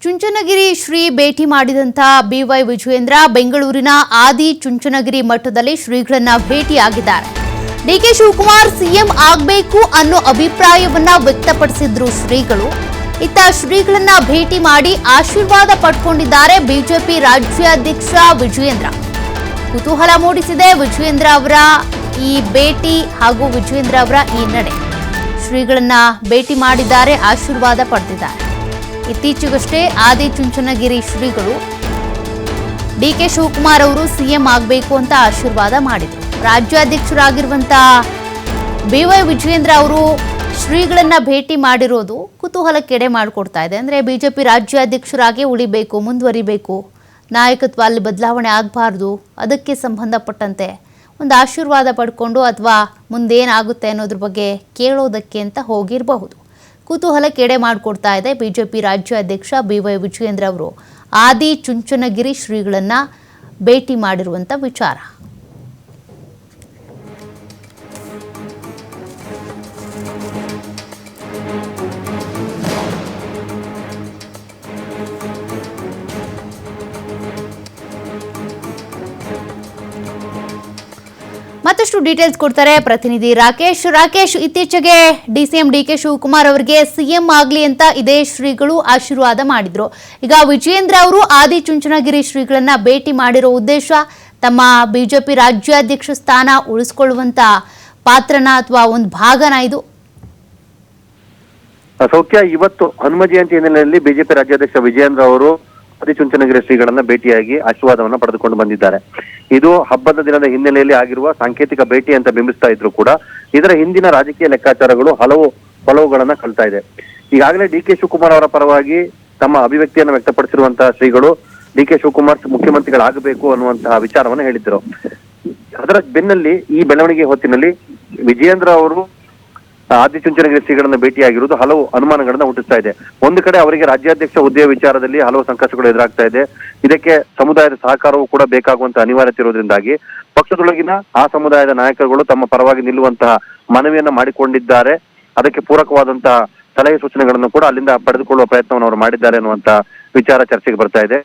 ಚುಂಚನಗಿರಿ ಶ್ರೀ ಭೇಟಿ ಮಾಡಿದಂತ ಬಿವೈ ವಿಜಯೇಂದ್ರ ಬೆಂಗಳೂರಿನ ಆದಿ ಚುಂಚನಗಿರಿ ಮಠದಲ್ಲಿ ಶ್ರೀಗಳನ್ನ ಭೇಟಿಯಾಗಿದ್ದಾರೆ. ಡಿಕೆ ಶಿವಕುಮಾರ್ ಸಿಎಂ ಆಗಬೇಕು ಅನ್ನೋ ಅಭಿಪ್ರಾಯವನ್ನ ವ್ಯಕ್ತಪಡಿಸಿದ್ರು ಶ್ರೀಗಳು. ಇತ್ತ ಶ್ರೀಗಳನ್ನ ಭೇಟಿ ಮಾಡಿ ಆಶೀರ್ವಾದ ಪಡ್ಕೊಂಡಿದ್ದಾರೆ ಬಿಜೆಪಿ ರಾಜ್ಯಾಧ್ಯಕ್ಷ ವಿಜಯೇಂದ್ರ. ಕುತೂಹಲ ಮೂಡಿಸಿದೆ ವಿಜಯೇಂದ್ರ ಅವರ ಈ ಭೇಟಿ ಹಾಗೂ ವಿಜಯೇಂದ್ರ ಅವರ ಈ ನಡೆ. ಶ್ರೀಗಳನ್ನ ಭೇಟಿ ಮಾಡಿದ್ದಾರೆ, ಆಶೀರ್ವಾದ ಪಡೆದಿದ್ದಾರೆ. ಇತ್ತೀಚೆಗಷ್ಟೇ ಆದಿ ಚುಂಚನಗಿರಿ ಶ್ರೀಗಳು ಡಿಕೆ ಶಿವಕುಮಾರ್ ಅವರು ಸಿಎಂ ಆಗಬೇಕು ಅಂತ ಆಶೀರ್ವಾದ ಮಾಡಿದರು. ರಾಜ್ಯಾಧ್ಯಕ್ಷರಾಗಿರುವಂತಹ ಬಿವೈ ವಿಜಯೇಂದ್ರ ಅವರು ಶ್ರೀಗಳನ್ನ ಭೇಟಿ ಮಾಡಿರೋದು ಕುತೂಹಲಕ್ಕೆಡೆ ಮಾಡಿಕೊಡ್ತಾ ಇದೆ. ಅಂದರೆ ಬಿಜೆಪಿ ರಾಜ್ಯಾಧ್ಯಕ್ಷರಾಗಿ ಉಳಿಬೇಕು, ಮುಂದುವರಿಬೇಕು, ನಾಯಕತ್ವ ಅಲ್ಲಿ ಬದಲಾವಣೆ ಆಗಬಾರ್ದು, ಅದಕ್ಕೆ ಸಂಬಂಧಪಟ್ಟಂತೆ ಒಂದು ಆಶೀರ್ವಾದ ಪಡ್ಕೊಂಡು ಅಥವಾ ಮುಂದೇನಾಗುತ್ತೆ ಅನ್ನೋದ್ರ ಬಗ್ಗೆ ಕೇಳೋದಕ್ಕೆ ಅಂತ ಹೋಗಿರಬಹುದು. ಕುತೂಹಲಕ್ಕೆಡೆ ಮಾಡಿಕೊಡ್ತಾ ಇದೆ ಬಿಜೆಪಿ ರಾಜ್ಯಾಧ್ಯಕ್ಷ ಬಿವೈ ವಿಜಯೇಂದ್ರ ಅವರು ಆದಿ ಚುಂಚನಗಿರಿ ಶ್ರೀಗಳನ್ನ ಭೇಟಿ ಮಾಡಿರುವಂಥ ವಿಚಾರ. ಮತ್ತಷ್ಟು ಡೀಟೇಲ್ಸ್ ಕೊಡ್ತಾರೆ ಪ್ರತಿನಿಧಿ ರಾಕೇಶ್. ಇತ್ತೀಚೆಗೆ ಡಿಸಿಎಂ ಡಿಕೆ ಶಿವಕುಮಾರ್ ಅವರಿಗೆ ಸಿಎಂ ಆಗಲಿ ಅಂತ ಇದೇ ಶ್ರೀಗಳು ಆಶೀರ್ವಾದ ಮಾಡಿದ್ರು. ಈಗ ವಿಜಯೇಂದ್ರ ಅವರು ಆದಿ ಚುಂಚನಗಿರಿ ಶ್ರೀಗಳನ್ನ ಭೇಟಿ ಮಾಡಿರೋ ಉದ್ದೇಶ ತಮ್ಮ ಬಿಜೆಪಿ ರಾಜ್ಯಾಧ್ಯಕ್ಷ ಸ್ಥಾನ ಉಳಿಸ್ಕೊಳ್ಳುವಂತ ಪಾತ್ರನ ಅಥವಾ ಒಂದು ಭಾಗನ ಇದು? ಸೌಖ್ಯ, ಇವತ್ತು ಹನುಮ ಜಯಂತಿ ಹಿನ್ನೆಲೆಯಲ್ಲಿ ಬಿಜೆಪಿ ರಾಜ್ಯಾಧ್ಯಕ್ಷ ವಿಜಯೇಂದ್ರ ಅವರು ಆದಿ ಚುಂಚನಗಿರಿ ಶ್ರೀಗಳನ್ನ ಭೇಟಿಯಾಗಿ ಆಶೀರ್ವಾದವನ್ನ ಪಡೆದುಕೊಂಡು ಬಂದಿದ್ದಾರೆ. ಇದು ಹಬ್ಬದ ದಿನದ ಹಿನ್ನೆಲೆಯಲ್ಲಿ ಆಗಿರುವ ಸಾಂಕೇತಿಕ ಭೇಟಿ ಅಂತ ಬಿಂಬಿಸ್ತಾ ಇದ್ರು ಕೂಡ ಇದರ ಹಿಂದಿನ ರಾಜಕೀಯ ಲೆಕ್ಕಾಚಾರಗಳು ಹಲವು ಒಲವುಗಳನ್ನ ಕಲ್ತಾ ಇದೆ. ಈಗಾಗಲೇ ಡಿಕೆ ಶಿವಕುಮಾರ್ ಅವರ ಪರವಾಗಿ ತಮ್ಮ ಅಭಿವ್ಯಕ್ತಿಯನ್ನು ವ್ಯಕ್ತಪಡಿಸಿರುವಂತಹ ಶ್ರೀಗಳು ಡಿಕೆ ಶಿವಕುಮಾರ್ ಮುಖ್ಯಮಂತ್ರಿಗಳಾಗಬೇಕು ಅನ್ನುವಂತಹ ವಿಚಾರವನ್ನ ಹೇಳಿದ್ರು. ಅದರ ಬೆನ್ನಲ್ಲಿ ಈ ಬೆಳವಣಿಗೆ ಹೊತ್ತಿನಲ್ಲಿ ವಿಜಯೇಂದ್ರ ಅವರು ಆದಿ ಚುಂಚನಗಿರಿ ಶ್ರೀಗಳನ್ನ ಭೇಟಿಯಾಗಿರುವುದು ಹಲವು ಅನುಮಾನಗಳನ್ನ ಹುಟ್ಟಿಸ್ತಾ ಇದೆ. ಒಂದು ಕಡೆ ಅವರಿಗೆ ರಾಜ್ಯಾಧ್ಯಕ್ಷ ಹುದ್ದೆಯ ವಿಚಾರದಲ್ಲಿ ಹಲವು ಸಂಕಷ್ಟಗಳು ಎದುರಾಗ್ತಾ ಇದೆ. ಇದಕ್ಕೆ ಸಮುದಾಯದ ಸಹಕಾರವೂ ಕೂಡ ಬೇಕಾಗುವಂತಹ ಅನಿವಾರ್ಯತೆ ಇರೋದ್ರಿಂದಾಗಿ ಪಕ್ಷದೊಳಗಿನ ಆ ಸಮುದಾಯದ ನಾಯಕರುಗಳು ತಮ್ಮ ಪರವಾಗಿ ನಿಲ್ಲುವಂತಹ ಮನವಿಯನ್ನ ಮಾಡಿಕೊಂಡಿದ್ದಾರೆ. ಅದಕ್ಕೆ ಪೂರಕವಾದಂತಹ ಸಲಹೆ ಸೂಚನೆಗಳನ್ನು ಕೂಡ ಅಲ್ಲಿಂದ ಪಡೆದುಕೊಳ್ಳುವ ಪ್ರಯತ್ನವನ್ನು ಅವರು ಮಾಡಿದ್ದಾರೆ ಅನ್ನುವಂತ ವಿಚಾರ ಚರ್ಚೆಗೆ ಬರ್ತಾ ಇದೆ.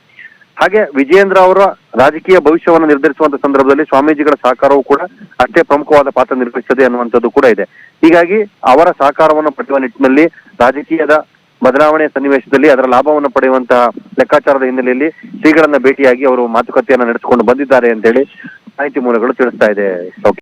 ಹಾಗೆ ವಿಜಯೇಂದ್ರ ಅವರ ರಾಜಕೀಯ ಭವಿಷ್ಯವನ್ನು ನಿರ್ಧರಿಸುವಂತ ಸಂದರ್ಭದಲ್ಲಿ ಸ್ವಾಮೀಜಿಗಳ ಸಹಕಾರವೂ ಕೂಡ ಅಷ್ಟೇ ಪ್ರಮುಖವಾದ ಪಾತ್ರ ನಿರ್ವಹಿಸುತ್ತದೆ ಅನ್ನುವಂಥದ್ದು ಕೂಡ ಇದೆ. ಹೀಗಾಗಿ ಅವರ ಸಹಕಾರವನ್ನು ಪಡೆಯುವ ನಿಟ್ಟಿನಲ್ಲಿ ರಾಜಕೀಯದ ಬದಲಾವಣೆಯ ಸನ್ನಿವೇಶದಲ್ಲಿ ಅದರ ಲಾಭವನ್ನು ಪಡೆಯುವಂತಹ ಲೆಕ್ಕಾಚಾರದ ಹಿನ್ನೆಲೆಯಲ್ಲಿ ಶ್ರೀಗಳನ್ನ ಭೇಟಿಯಾಗಿ ಅವರು ಮಾತುಕತೆಯನ್ನ ನಡೆಸಿಕೊಂಡು ಬಂದಿದ್ದಾರೆ ಅಂತ ಹೇಳಿ ಮಾಹಿತಿ ಮೂಲಗಳು ತಿಳಿಸ್ತಾ ಇದೆ.